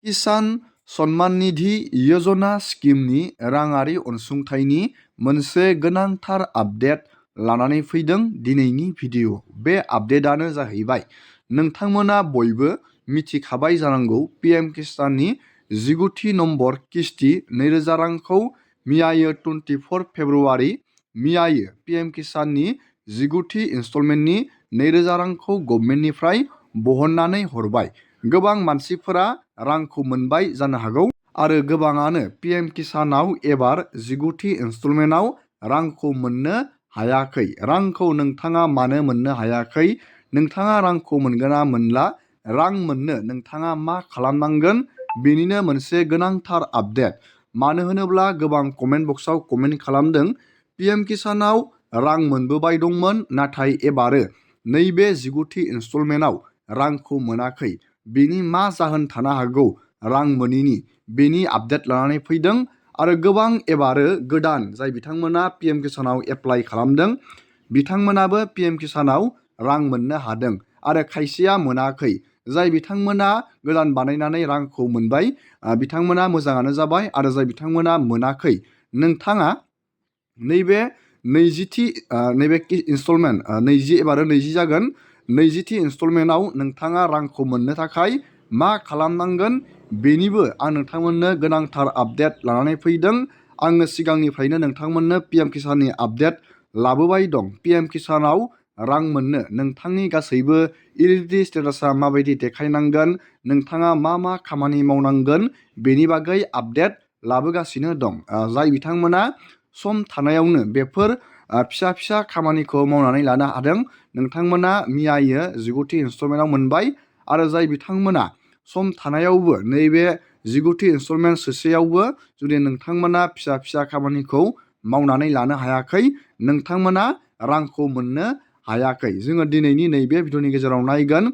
किसान सन्मान निधि यजना स्किमनि राङारि अनसुंथाइनि मोनसे गोनांथार आपडेट लानानै फैदों दिनैनि भिडिअ'। बे आपडेटआनो जाहैबाय नोंथांमोना बयबो मिथिखाबाय जानांगौ पिएम किसाननि 19थि नम्बर किस्ति 2000 रांखौ मियायो 24 फेब्रुवारि मियायो पिएम किसाननि 19थि इनस्टलमेन्टनि 2000 रांखौ गभर्नमेन्टनिफ्राय बहननानै हरबाय। गोबां मानसिफोरा रांखौ मोनबाय जानो हागौ आरो गोबाङानो पिएम किसानाव एबार 19थि इनस्टलमेन्टआव रांखौ मोननो हायाखै। रांखौ नोंथाङा मानो मोननो हायाखै? नोंथाङा रांखौ मोनगोन ना मोनला? रां मोननो नोंथाङा मा खालामनांगोन? बेनिनो मोनसे गोनांथार आपडेट। मानो होनोब्ला गोबां कमेन्ट बक्सआव कमेन्ट खालामदों पिएम किसानाव रां मोनबोबाय दंमोन नाथाय एबारो नैबे 19थि इनस्टलमेन्टआव रांखौ मोनाखै। बेनि मा जाहोन थानो हागौ रां मोनिनि? बेनि आपडेट लानानै फैदों आरो गोबां एबारो गोदान जाय बिथांमोना पिएम किसानाव एप्लाइ खालामदों बिथांमोनाबो पिएम किसानाव रां मोननो हादों आरो खायसेया मोनाखै। जाय बिथांमोना गोदान बानायनानै रांखौ मोनबाय बिथांमोना मोजाङानो जाबाय आरो जाय बिथांमोना मोनाखै नोंथाङा नैबे 20थि नैबे इनस्टलमेन्ट 20 एबारो 20 जागोन 20थि इनस्टलमेन्टआव नोंथाङा रांखौ मोननो थाखाय मा खालामनांगोन बेनिबो आं नोंथांमोननो गोनांथार आपडेट लानानै फैदों। आङो सिगांनिफ्रायनो नोंथांमोननो पिएम किसाननि आपडेट लाबोबाय दं। पिएम किसानाव रां मोननो नोंथांनि गासैबो इलिजिबिलिटि स्टेटासा माबायदि देखायनांगोन, नोंथाङा मा मा खामानि मावनांगोन बेनि बागै आपडेट लाबोगासिनो दं। जाय बिथांमोना सम थानायावनो बेफोर फिसा फिसा खामानिखौ मावनानै लानो हादों नोंथांमोना मियायो 19थि इनस्टलमेन्टआव मोनबाय आरो जाय बिथांमोना सम थानायावबो नैबे 19थि इनस्टलमेन्ट सोसेयावबो जुदि नोंथांमोना फिसा फिसा खामानिखौ मावनानै लानो हायाखै नोंथांमोना रांखौ मोननो हायाखै। जोङो दिनैनि नैबे भिडिअनि गेजेराव नायगोन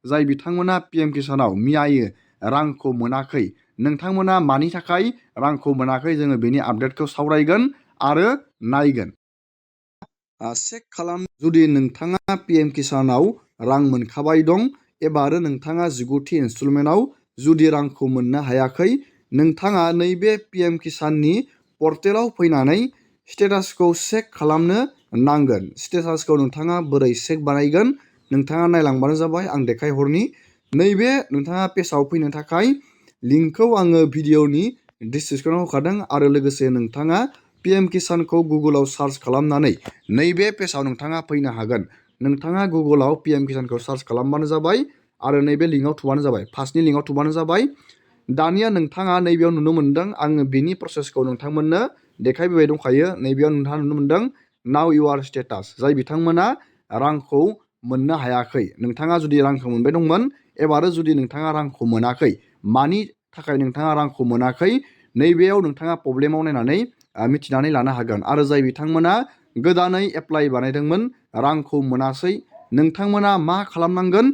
जाय बिथांमोना पिएम किसानाव मियायो रांखौ मोनाखै नोंथांमोना मानि थाखाय रांखौ मोनाखै जोङो बेनि आपडेटखौ सावरायगोन आरो नायगोन। चेक खालाम जुदि नोंथाङा पिएम किसानाव रां मोनखाबाय दं एबारो नोंथाङा 19थि इनस्टलमेन्टआव जुदि रांखौ मोननो हायाखै नोंथाङा नैबे पिएम किसाननि पर्टेलाव फैनानै स्टेटासखौ चेक खालामनो नांगोन। स्टेटासखौ नोंथाङा बोरै चेक बानायगोन नोंथाङा नायलांबानो जाबाय आं देखायहरनि। नैबे नोंथाङा पेजाव फैनो थाखाय लिंकखौ आङो भिडिअनि डिसक्रिपसनाव होखादों आरो लोगोसे नोंथाङा पिएम किसानखौ गुगोलाव सार्च खालामनानै नैबे पेजाव नोंथाङा फैनो हागोन। नोंथाङा गुगोलाव पिएम किसानखौ सार्च खालामबानो जाबाय आरो नैबे लिंकआव थुबानो जाबाय फार्स्टनि लिंकआव थुबानो जाबाय। दानिया नोंथाङा नैबेयाव नुनो मोनदों आङो बेनि प्रसेसखौ नोंथांमोननो देखायबोबाय दंखायो। नैबेयाव नोंथाङा नुनो मोनदों नाउ इउआर स्टेटास जाय बिथांमोना रांखौ मोननो हायाखै। नोंथाङा जुदि रांखौ मोनबाय दंमोन एबारो जुदि नोंथाङा रांखौ मोनाखै मानि थाखाय नोंथाङा रांखौ मोनाखै नैबेयाव नोंथाङा प्रब्लेमाव नायनानै मिथिनानै लानो हागोन। आरो जाय बिथांमोना गोदानै एप्लाइ बानायदोंमोन रांखौ मोनासै नोंथांमोना मा खालामनांगोन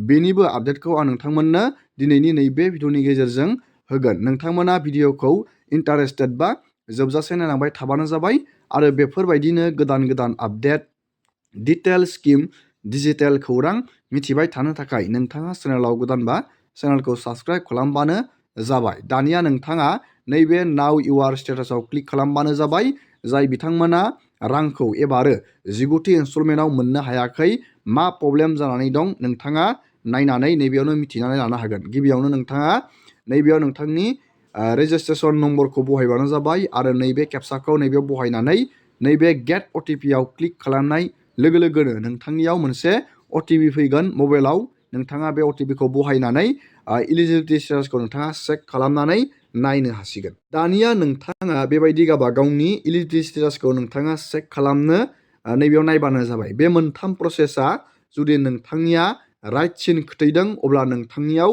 बेनिबो आपडेटखौ आं नोंथांमोननो दिनैनि नैबे भिडिअनि गेजेरजों होगोन। नोंथांमोना भिडिअखौ इन्टारेस्टेड बा जोबजासे नायलांबाय थाबानो जाबाय आरो बेफोरबायदिनो गोदान गोदान आपडेट डिटेल स्किम डिजिटेल खौरां मिथिबाय थानो थाखाय नोंथाङा चेनेलाव गोदानबा चेनेलखौ साबस्क्राइब खालामबानो जाबाय। दानिया नोंथाङा नैबे नाउ इउआर स्टेटासाव क्लिक खालामबानो जाबाय। जाय बिथांमोना रांखौ एबारो 19थि इनस्टलमेन्टआव मोननो हायाखै मा प्रब्लेम जानानै दं नोंथाङा नायनानै नैबेयावनो मिथिनानै लानो हागोन। गिबियावनो नोंथाङा नैबेयाव नोंथांनि रेजिस्ट्रेसन नम्बरखौ बहायबानो जाबाय आरो नैबे केपसाखौ नैबेयाव बहायनानै नैबे गेट अटिपिआव क्लिक खालामनाय लोगो लोगोनो नोंथांनियाव मोनसे अटिपि फैगोन मबाइलाव। नोंथाङा बे अटिपिखौ बहायनानै इलिजिबिलिटि स्टेटासखौ नोंथाङा चेक खालामनानै नायनो हासिगोन। दानिया नोंथाङा बेबायदि गावबा गावनि इलिजिबिलिटि स्टेटासखौ नोंथाङा चेक खालामनो नैबेयाव नायबानो जाबाय। बे मोनथाम प्रसेसा जुदि नोंथांनिया राइट सिन खोथैदों अब्ला नोंथांनियाव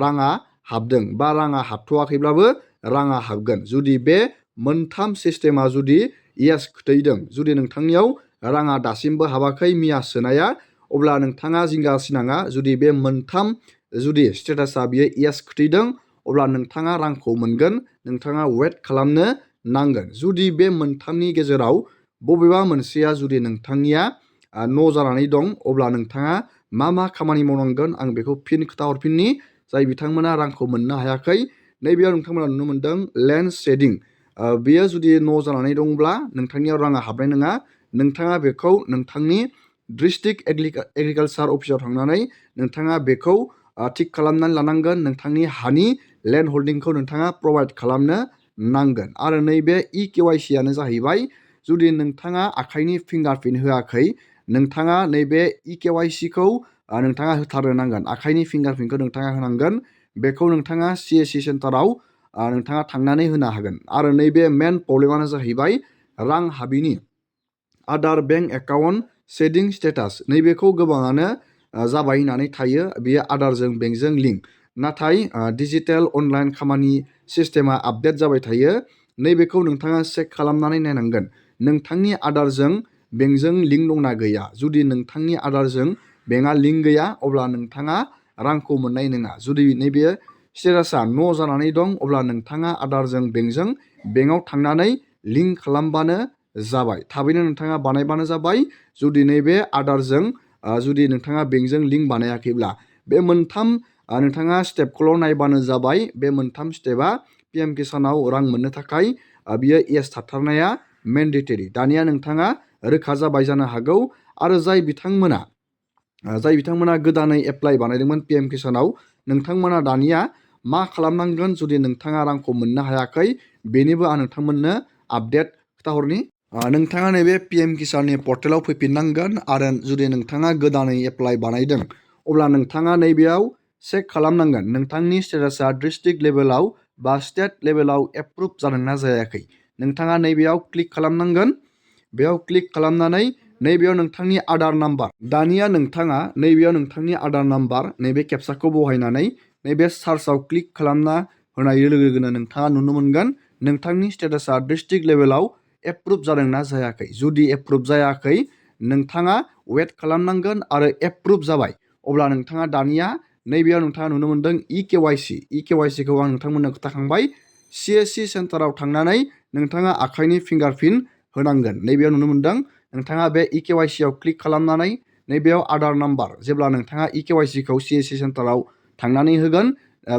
राङा हाबदों बा राङा हाबथ'वाखैब्लाबो राङा हाबगोन। जुदि बे मोनथाम सिस्टेमा जुदि येस खोथैदों जुदि नोंथांनियाव राङा दासिमबो हाबाखै मिया सोनाया अब्ला नोंथाङा जिंगा सिनाङा। जुदि बे मोनथाम जुदि स्टेटासा बियो येस खोथैदों अब्ला नोंथाङा रांखौ मोनगोन। नोंथाङा वेट खालामनो नांगोन। जुदि बे मोनथामनि गेजेराव बबेबा मोनसेया जुदि नोंथांनिया न' जानानै दं अब्ला नोंथाङा मा मा खामानि मावनांगोन आं बेखौ फिन खोन्थाहरफिननि। जाय बिथांमोना रांखौ मोननो हायाखै नैबेयाव नोंथांमोना नुनो मोनदों लेन्ड शेडिं। बेयो जुदि न' जानानै दंब्ला नोंथांनियाव राङा हाबनाय नङा। नोंथाङा बेखौ नोंथांनि डिस्ट्रिक्ट एग्रिकालसार अफिसाव थांनानै नोंथाङा बेखौ थिग खालामनानै लानांगोन। नोंथांनि हानि लेन्ड हल्डिंखौ नोंथाङा प्रभाइड खालामनो नांगोन। आरो नैबे EKYC आनो जाहैबाय जुदि नोंथाङा आखाइनि फिंगारप्रिन्ट होआखै नोंथाङा नैबे EKYCखौ नोंथाङा होथारनो नांगोन। आखाइनि फिंगारप्रिन्टखौ नोंथाङा होनांगोन। बेखौ नोंथाङा CSC सेन्टाराव नोंथाङा थांनानै होनो हागोन। आरो नैबे मेन प्रब्लेमानो जाहैबाय रां हाबिनि आदार बेंक एकाउन्ट शेडिं स्टेटास। नैबेखौ गोबाङानो जाबाय होननानै थायो बेयो आदारजों बेंकजों लिंक। नाथाय डिजिटेल अनलाइन खामानि सिस्टेमा आपडेट जाबाय थायो। नैबेखौ नोंथाङा चेक खालामनानै नायनांगोन नोंथांनि आदारजों बेंकजों लिंक दंना गैया। जुदि नोंथांनि आदारजों बेंकआ लिंक गैया अब्ला नोंथाङा रांखौ मोननाय नङा। जुदि नैबे स्टेटासा न' जानानै दं अब्ला नोंथाङा आदारजों बेंकआव थांनानै लिंक खालामबानो जाबाय। थाबैनो नोंथाङा बानायबानो जाबाय। जुदि नैबे आदारजों जुदि नोंथाङा बेंकजों लिंक बानायाखैब्ला बे मोनथाम नोंथाङा स्टेपखौल' नायबानो जाबाय। बे मोनथाम स्टेपआ PM किसानाव रां मोननो थाखाय बियो येस थाथारनाया मेन्डेटरि। दानिया नोंथाङा रोखा जाबाय जानो हागौ। आरो जाय बिथांमोना गोदानै एप्लाइ बानायदोंमोन PM किसानाव नोंथांमोना दानिया मा खालामनांगोन जुदि नोंथाङा रांखौ मोननो हायाखै बेनिबो आं नोंथांमोननो आपडेट खोथाहरनि। नोंथाङा नैबे PM किसाननि पर्टेलाव फैफिननांगोन। आरो जुदि नोंथाङा गोदानै एप्लाइ बानायदों अब्ला नोंथाङा नैबेयाव चेक खालामनांगोन नोंथांनि स्टेटासा डिस्ट्रिक्ट लेभेलाव बा स्टेट लेभेलाव एप्रुभ जादोंना जायाखै। नोंथाङा नैबेयाव क्लिक खालामनांगोन। बेयाव क्लिक खालामनानै नैबेयाव नोंथांनि आधार नाम्बार दानिया नोंथाङा नैबेयाव नोंथांनि आधार नाम्बार नैबे केपचाखौ बहायनानै नैबे सार्चआव क्लिक खालामना होनाय लोगो लोगोनो नोंथाङा नुनो मोनगोन नोंथांनि स्टेटासा डिस्ट्रिक्ट लेभेलाव एप्रुभ जादोंना जायाखै। जुदि एप्रुभ जायाखै नोंथाङा वेट खालामनांगोन। आरो एप्रुभ जाबाय अब्ला नोंथाङा दानिया नैबेयाव नोंथाङा नुनो मोनदों EKYCखौ आं नोंथांमोननो खोन्थाखांबाय। CSC सेन्टाराव थांनानै नोंथाङा आखाइनि फिंगारप्रिन्ट होनांगोन। नैबेयाव नुनो मोनदों नोंथाङा बे EKYCआव क्लिक खालामनानै नैबेयाव आधार नाम्बार जेब्ला नोंथाङा EKYCखौ CSC सेन्टाराव थांनानै होगोन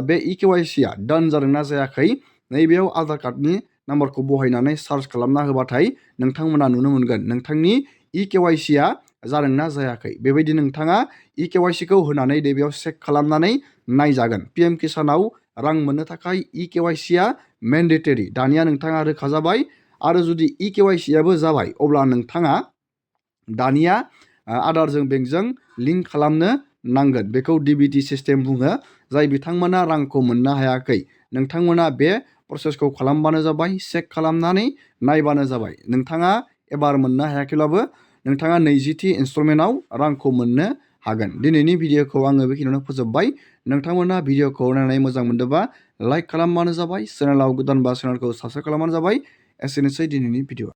बे EKYCआ डान जादोंना जायाखै नैबेयाव आधार कार्डनि नाम्बारखौ बहायनानै सार्च खालामना होबाथाय नोंथांमोना नुनो मोनगोन नोंथांनि EKYCआ जादोंना जायाखै। बेबायदि नोंथाङा EKYCखौ होनानै नैबेयाव चेक खालामनानै नायजागोन। PM किसानाव रां मोननो थाखाय EKYCआ मेन्डेटरि। दानिया नोंथाङा रोखा जाबाय। आरो जुदि EKYCआबो जाबाय अब्ला नोंथाङा दानिया आदारजों बेंकजों लिंक खालामनो नांगोन। बेखौ DBT सिस्टेम बुङो। जाय बिथांमोना रांखौ मोननो हायाखै नोंथांमोना बे प्रसेसखौ खालामबानो जाबाय। चेक खालामनानै नायबानो जाबाय। नोंथाङा एबार मोननो हायाखैब्लाबो नोंथाङा 20थि इनस्टलमेन्टआव रांखौ मोननो हागोन। दिनैनि भिडिअखौ आङो बेखिनियावनो फोजोबबाय। नोंथांमोना भिडिअखौ नायनानै मोजां मोनदोंबा लाइक खालामबानो जाबाय। चेनेलाव गोदानबा चेनेलखौ साबस्क्राइब खालामबानो जाबाय। एसेनोसै दिनैनि भिडिअ।